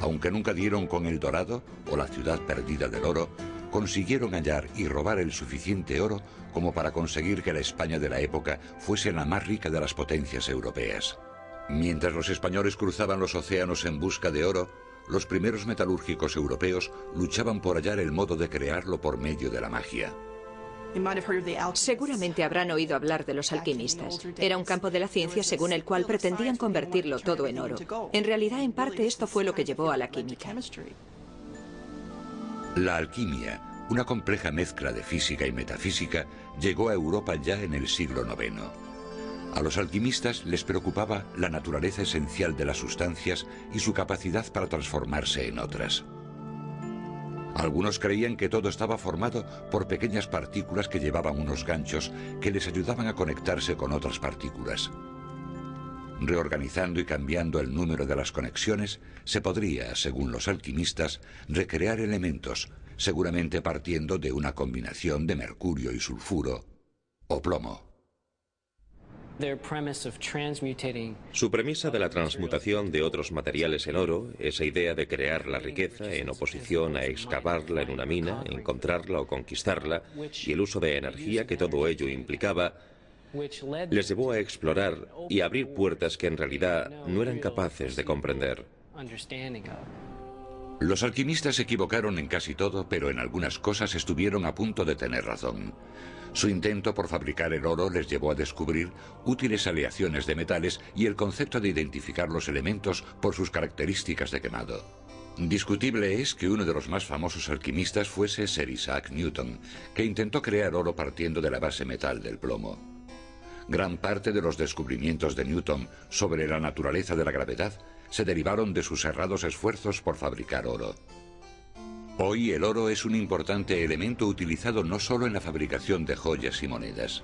Aunque nunca dieron con El Dorado o la ciudad perdida del oro, consiguieron hallar y robar el suficiente oro como para conseguir que la España de la época fuese la más rica de las potencias europeas. Mientras los españoles cruzaban los océanos en busca de oro, los primeros metalúrgicos europeos luchaban por hallar el modo de crearlo por medio de la magia. Seguramente habrán oído hablar de los alquimistas. Era un campo de la ciencia según el cual pretendían convertirlo todo en oro. En realidad, en parte, esto fue lo que llevó a la química. La alquimia, una compleja mezcla de física y metafísica, llegó a Europa ya en el siglo IX. A los alquimistas les preocupaba la naturaleza esencial de las sustancias y su capacidad para transformarse en otras. Algunos creían que todo estaba formado por pequeñas partículas que llevaban unos ganchos que les ayudaban a conectarse con otras partículas. Reorganizando y cambiando el número de las conexiones, se podría, según los alquimistas, recrear elementos, seguramente partiendo de una combinación de mercurio y sulfuro o plomo. Su premisa de la transmutación de otros materiales en oro, esa idea de crear la riqueza en oposición a excavarla en una mina, encontrarla o conquistarla, y el uso de energía que todo ello implicaba, les llevó a explorar y a abrir puertas que en realidad no eran capaces de comprender. Los alquimistas se equivocaron en casi todo, pero en algunas cosas estuvieron a punto de tener razón. Su intento por fabricar el oro les llevó a descubrir útiles aleaciones de metales y el concepto de identificar los elementos por sus características de quemado. Discutible es que uno de los más famosos alquimistas fuese Sir Isaac Newton, que intentó crear oro partiendo de la base metal del plomo. Gran parte de los descubrimientos de Newton sobre la naturaleza de la gravedad se derivaron de sus errados esfuerzos por fabricar oro. Hoy el oro es un importante elemento utilizado no solo en la fabricación de joyas y monedas.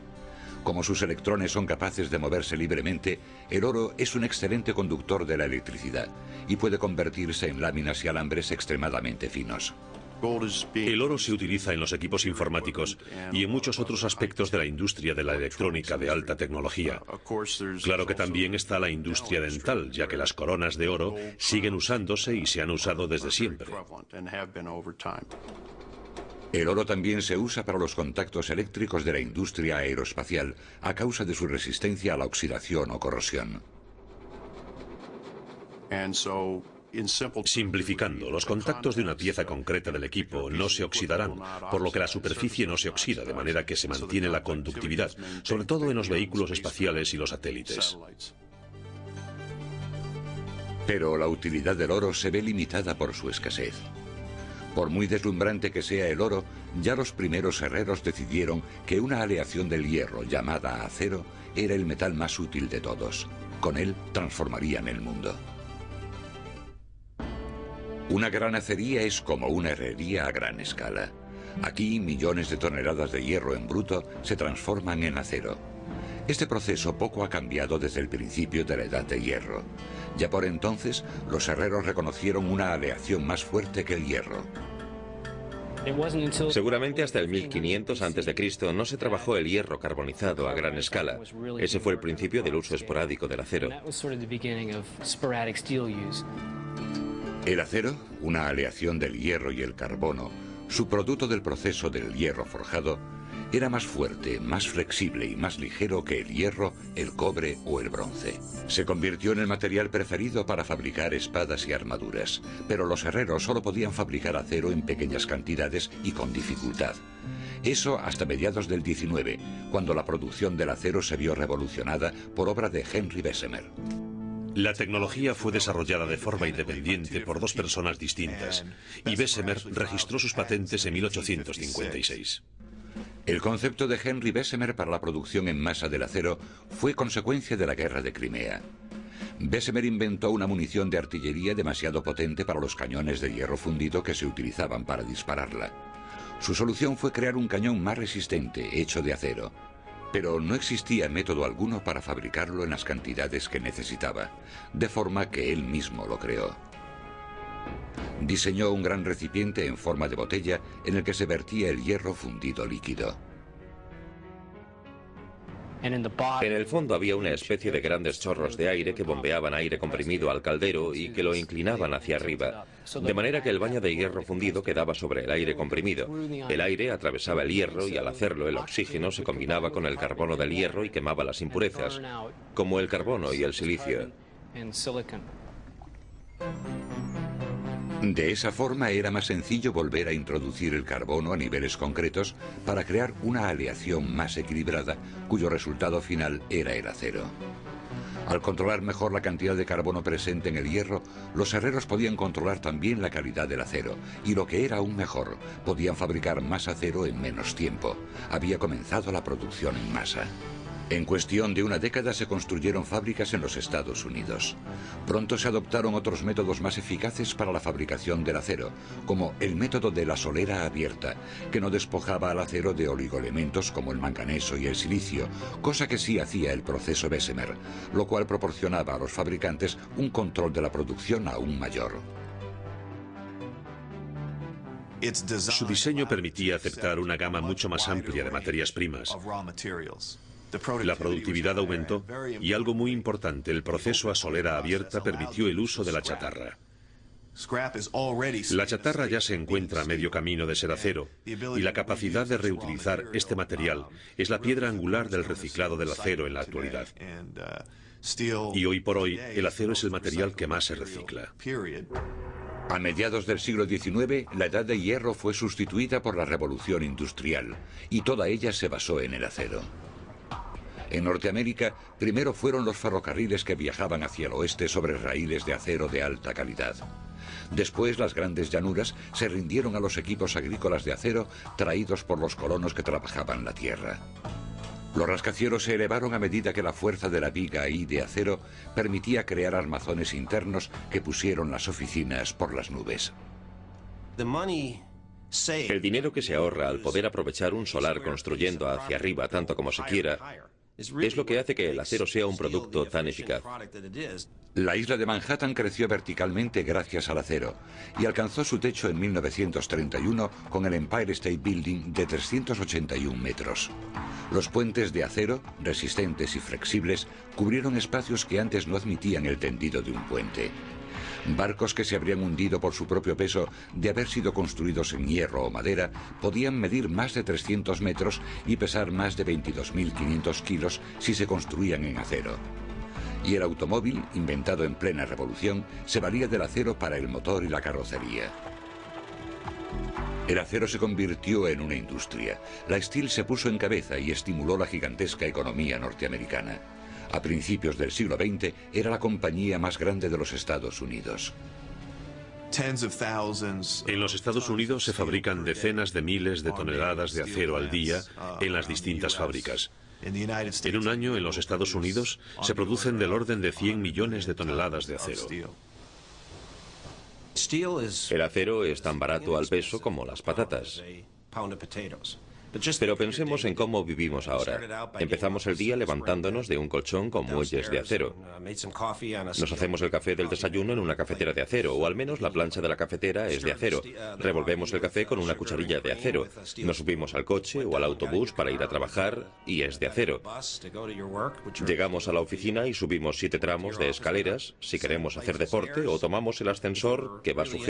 Como sus electrones son capaces de moverse libremente, el oro es un excelente conductor de la electricidad y puede convertirse en láminas y alambres extremadamente finos. El oro se utiliza en los equipos informáticos y en muchos otros aspectos de la industria de la electrónica de alta tecnología. Claro que también está la industria dental, ya que las coronas de oro siguen usándose y se han usado desde siempre. El oro también se usa para los contactos eléctricos de la industria aeroespacial a causa de su resistencia a la oxidación o corrosión. Simplificando, los contactos de una pieza concreta del equipo no se oxidarán, por lo que la superficie no se oxida, de manera que se mantiene la conductividad, sobre todo en los vehículos espaciales y los satélites. Pero la utilidad del oro se ve limitada por su escasez. Por muy deslumbrante que sea el oro, ya los primeros herreros decidieron que una aleación del hierro llamada acero era el metal más útil de todos. Con él transformarían el mundo. Una gran acería es como una herrería a gran escala. Aquí millones de toneladas de hierro en bruto se transforman en acero. Este proceso poco ha cambiado desde el principio de la Edad de Hierro. Ya por entonces, los herreros reconocieron una aleación más fuerte que el hierro. Seguramente hasta el 1500 a.C. no se trabajó el hierro carbonizado a gran escala. Ese fue el principio del uso esporádico del acero. El acero, una aleación del hierro y el carbono, subproducto del proceso del hierro forjado, era más fuerte, más flexible y más ligero que el hierro, el cobre o el bronce. Se convirtió en el material preferido para fabricar espadas y armaduras, pero los herreros solo podían fabricar acero en pequeñas cantidades y con dificultad. Eso hasta mediados del 19, cuando la producción del acero se vio revolucionada por obra de Henry Bessemer. La tecnología fue desarrollada de forma independiente por dos personas distintas, y Bessemer registró sus patentes en 1856. El concepto de Henry Bessemer para la producción en masa del acero fue consecuencia de la Guerra de Crimea. Bessemer inventó una munición de artillería demasiado potente para los cañones de hierro fundido que se utilizaban para dispararla. Su solución fue crear un cañón más resistente, hecho de acero. Pero no existía método alguno para fabricarlo en las cantidades que necesitaba, de forma que él mismo lo creó. Diseñó un gran recipiente en forma de botella en el que se vertía el hierro fundido líquido. En el fondo había una especie de grandes chorros de aire que bombeaban aire comprimido al caldero y que lo inclinaban hacia arriba, de manera que el baño de hierro fundido quedaba sobre el aire comprimido. El aire atravesaba el hierro y al hacerlo el oxígeno se combinaba con el carbono del hierro y quemaba las impurezas, como el carbono y el silicio. De esa forma era más sencillo volver a introducir el carbono a niveles concretos para crear una aleación más equilibrada, cuyo resultado final era el acero. Al controlar mejor la cantidad de carbono presente en el hierro, los herreros podían controlar también la calidad del acero, y lo que era aún mejor, podían fabricar más acero en menos tiempo. Había comenzado la producción en masa. En cuestión de una década se construyeron fábricas en los Estados Unidos. Pronto se adoptaron otros métodos más eficaces para la fabricación del acero, como el método de la solera abierta, que no despojaba al acero de oligoelementos como el manganeso y el silicio, cosa que sí hacía el proceso Bessemer, lo cual proporcionaba a los fabricantes un control de la producción aún mayor. Su diseño permitía aceptar una gama mucho más amplia de materias primas. La productividad aumentó y algo muy importante, el proceso a solera abierta permitió el uso de la chatarra. La chatarra ya se encuentra a medio camino de ser acero y la capacidad de reutilizar este material es la piedra angular del reciclado del acero en la actualidad. Y hoy por hoy el acero es el material que más se recicla. A mediados del siglo XIX, la edad de hierro fue sustituida por la revolución industrial y toda ella se basó en el acero. En Norteamérica, primero fueron los ferrocarriles que viajaban hacia el oeste sobre raíles de acero de alta calidad. Después, las grandes llanuras se rindieron a los equipos agrícolas de acero traídos por los colonos que trabajaban la tierra. Los rascacielos se elevaron a medida que la fuerza de la viga y de acero permitía crear armazones internos que pusieron las oficinas por las nubes. El dinero que se ahorra al poder aprovechar un solar construyendo hacia arriba tanto como se quiera es lo que hace que el acero sea un producto tan eficaz. La isla de Manhattan creció verticalmente gracias al acero y alcanzó su techo en 1931 con el Empire State Building de 381 metros. Los puentes de acero, resistentes y flexibles, cubrieron espacios que antes no admitían el tendido de un puente. Barcos que se habrían hundido por su propio peso de haber sido construidos en hierro o madera podían medir más de 300 metros y pesar más de 22.500 kilos si se construían en acero. Y el automóvil, inventado en plena revolución, se valía del acero para el motor y la carrocería. El acero se convirtió en una industria. La Steel se puso en cabeza y estimuló la gigantesca economía norteamericana. A principios del siglo XX era la compañía más grande de los Estados Unidos. En los Estados Unidos se fabrican decenas de miles de toneladas de acero al día en las distintas fábricas. En un año en los Estados Unidos se producen del orden de 100 millones de toneladas de acero. El acero es tan barato al peso como las patatas. Pero pensemos en cómo vivimos ahora. Empezamos el día levantándonos de un colchón con muelles de acero. Nos hacemos el café del desayuno en una cafetera de acero, o al menos la plancha de la cafetera es de acero. Revolvemos el café con una cucharilla de acero. Nos subimos al coche o al autobús para ir a trabajar y es de acero. Llegamos a la oficina y subimos 7 tramos de escaleras si queremos hacer deporte o tomamos el ascensor que va sujeto